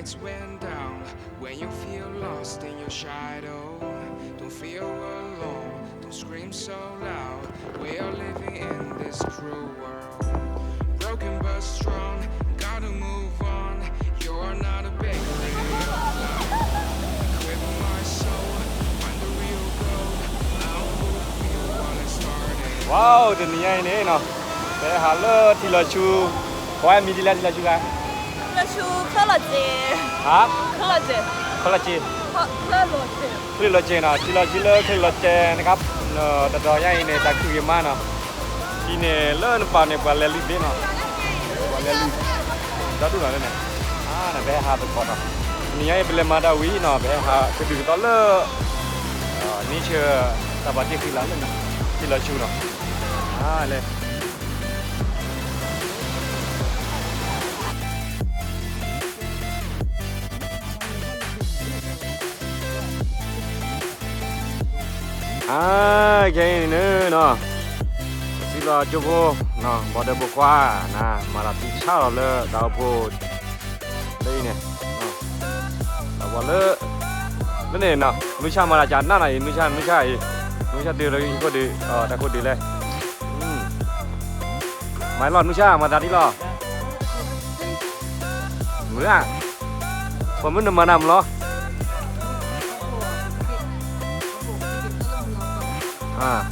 lights went down when you feel lost in your shadow. Don't feel alone, don't scream so loud. We are living in this cruel world. Broken but strong, gotta move on. You're not a big lady of love. Equip my soul, find the real gold. I'll fulfill what I started. ว้าวเดี๋ยวนี้ไอ้เนี่ยเนาะแต่หาเลิศทีละชูเพราะว่ามีทีละชูกัน 这书科了姐， ครับ 科了姐， คนละจี 科罗姐。 คลื่นรถเจเนาะทีละจีเลิศคลื่นรถเจนะครับแต่ดอยใหญ่เนี่ยตะคือยังมากเนาะทีเนี่ยเลิศป่าเนี่ยป่าเลลิเดเนาะป่าเลลิได้ดูหน่อยเนี่ยเนี่ยไปหาตัวก่อนเนาะนี่ไอ้เป็นมาดาวีเนาะไปหาคือดูตอนเลิศนี่เชื่อตะบัดที่คือแล้วเนาะทีละชูเนาะเลยแค่นี้เนาะสิเราจูบเนาะบอดบุกว่านะมาลาติชาเราเลยดาวพูดเลยเนี่ยเราว่าเลยนั่นเองเนาะไม่ใช่มาลาจานนั่นไหนไม่ใช่ดีเลยก็ดีแต่ก็ดีเลยไม่หลอดไม่ใช่มาดัดที่หรอเหมือนผมมันมานำเหรอ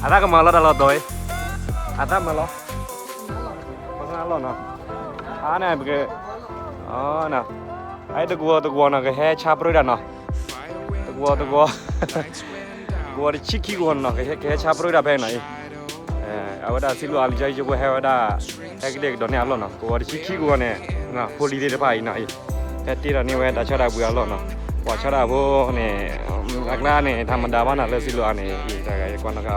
ada kemana dah lo toy, ada malah, pasal lo no, aneh begitu, nah, ayo tu gua nak ke capro dah no, tu gua di ciki gua no ke capro dah pengen ni, awak dah silu alijai juga awak dah, ekdek donya lo no, gua di ciki gua ni, nah, poli dia pai ni, ketika ni awak dah cara buat lo no. ว่าชราพวกนี่อักล้านี่ธรรมดาว่าน่ะเลิศสิลูกอันนี้อีกแต่ไอ้คนนั้นก็